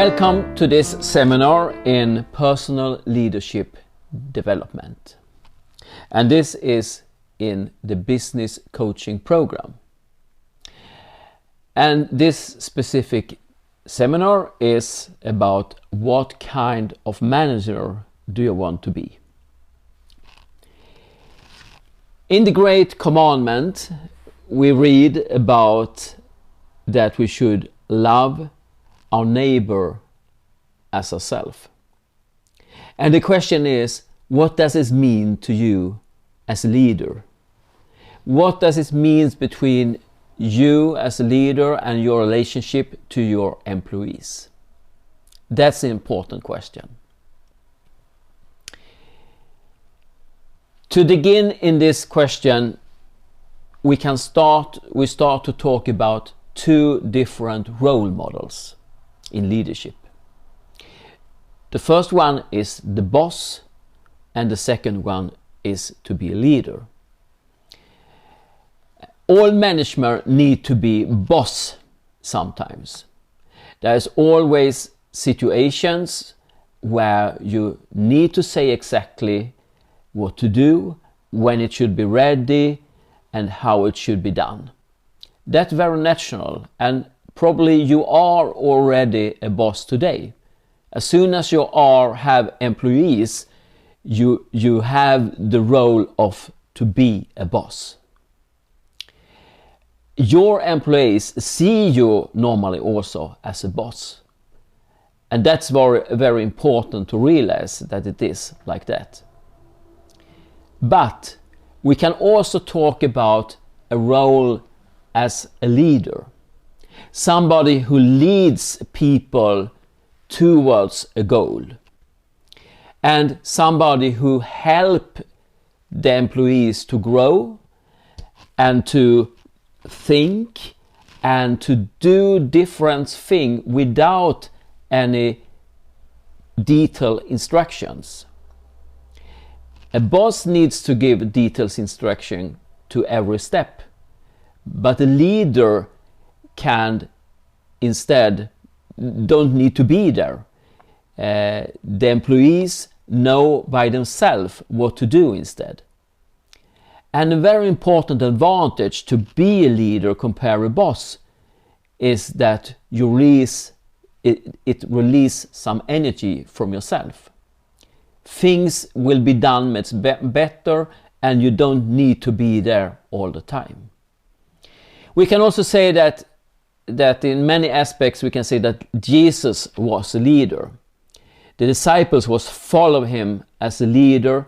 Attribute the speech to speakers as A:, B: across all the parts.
A: Welcome to this seminar in personal leadership development. And this is in the business coaching program. And this specific seminar is about what kind of manager do you want to be. In the Great Commandment, we read about that we should love our neighbor as ourselves. And the question is, what does this mean to you as a leader? What does it mean between you as a leader and your relationship to your employees? That's an important question. To begin in this question, we start to talk about two different role models in leadership. The first one is the boss, and the second one is to be a leader. All management need to be boss sometimes. There's always situations where you need to say exactly what to do, when it should be ready, and how it should be done. That's very natural, and probably you are already a boss today. As soon as you have employees, you have the role of to be a boss. Your employees see you normally also as a boss. And that's very, very important to realize that it is like that. But we can also talk about a role as a leader. Somebody who leads people towards a goal. And somebody who helps the employees to grow and to think and to do different things without any detailed instructions. A boss needs to give detailed instruction to every step, but a leader can instead don't need to be there. The employees know by themselves what to do instead. And a very important advantage to be a leader compared to a boss is that you release some energy from yourself. Things will be done much better, and you don't need to be there all the time. We can also say that in many aspects we can say that Jesus was a leader. The disciples was follow him as a leader,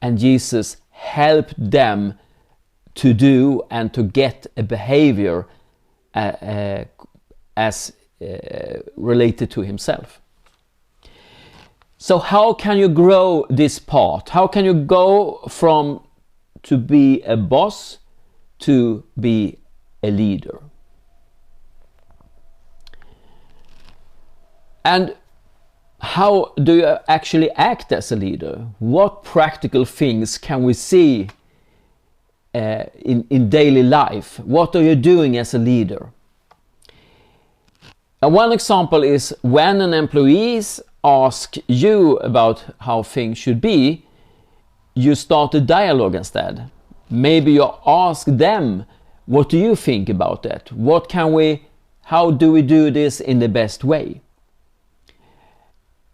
A: and Jesus helped them to do and to get a behavior as related to himself. So how can you grow this part? How can you go from to be a boss to be a leader? And how do you actually act as a leader? What practical things can we see in daily life? What are you doing as a leader? One example is when an employee asks you about how things should be, you start a dialogue instead. Maybe you ask them, what do you think about that? How do we do this in the best way?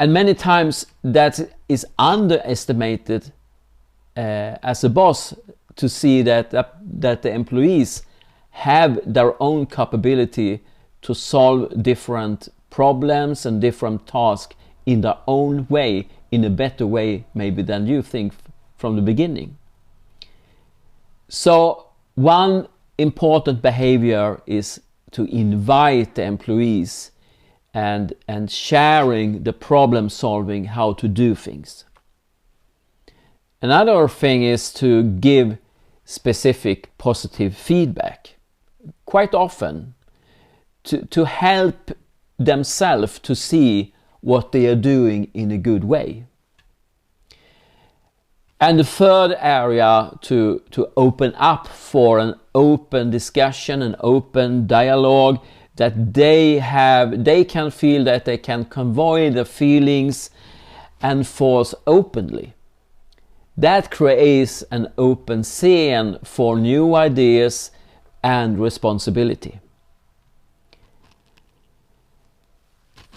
A: And many times that is underestimated as a boss, to see that the employees have their own capability to solve different problems and different tasks in their own way, in a better way maybe than you think from the beginning. So one important behavior is to invite the employees and sharing the problem solving, how to do things. Another thing is to give specific positive feedback, quite often, to help themselves to see what they are doing in a good way. And the third area to open up for an open discussion, an open dialogue, that they can feel that they can convey their feelings and thoughts openly. That creates an open scene for new ideas and responsibility.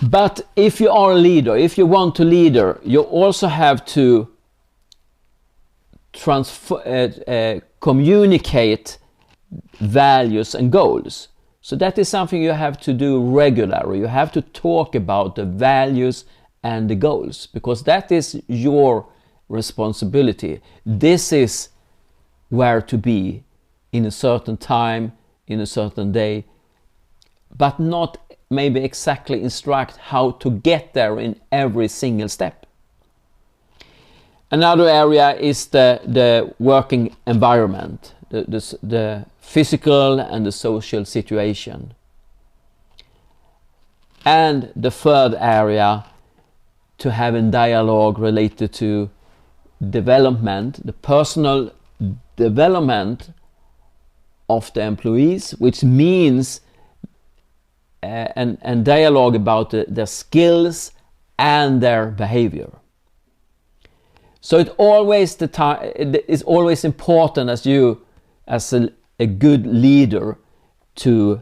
A: But if you are a leader, if you want to leader, you also have to communicate values and goals. So that is something you have to do regularly. You have to talk about the values and the goals, because that is your responsibility. This is where to be in a certain time, in a certain day, but not maybe exactly instruct how to get there in every single step. Another area is the working environment, the physical and the social situation. And the third area, to have a dialogue related to development, the personal development of the employees, which means and dialogue about their skills and their behavior. So it's always important as a good leader to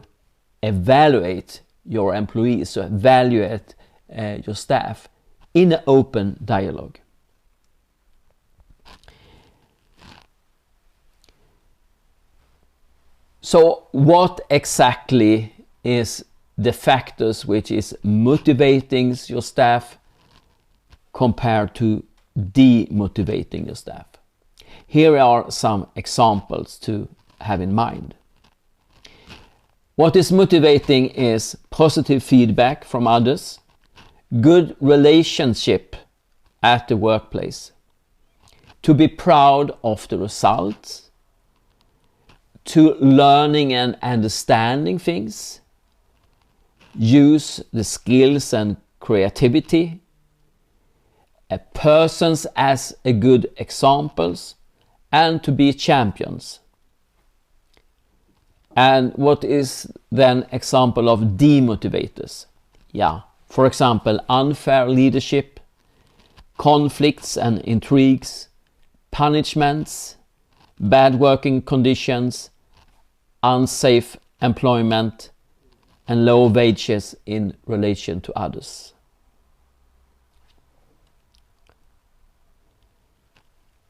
A: evaluate your employees, to evaluate your staff in an open dialogue. So what exactly is the factors which is motivating your staff compared to demotivating your staff? Here are some examples to have in mind. What is motivating is positive feedback from others, good relationship at the workplace, to be proud of the results, to learning and understanding things, use the skills and creativity, persons as a good examples, and to be champions. And what is then example of demotivators? Yeah, for example, unfair leadership, conflicts and intrigues, punishments, bad working conditions, unsafe employment, and low wages in relation to others.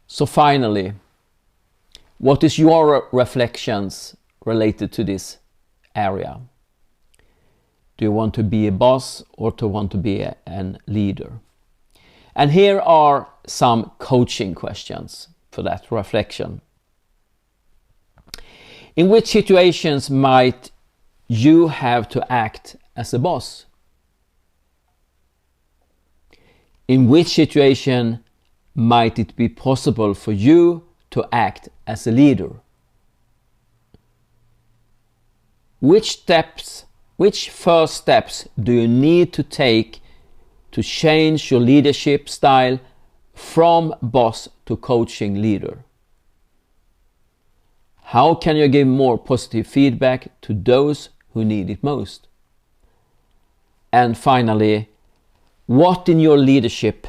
A: So finally, what is your reflections related to this area? Do you want to be a boss or to want to be a leader? And here are some coaching questions for that reflection. In which situations might you have to act as a boss? In which situation might it be possible for you to act as a leader? Which first steps do you need to take to change your leadership style from boss to coaching leader? How can you give more positive feedback to those who need it most? And finally, what in your leadership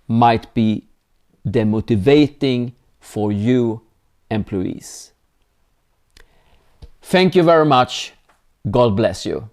A: might be demotivating for you employees? Thank you very much. God bless you.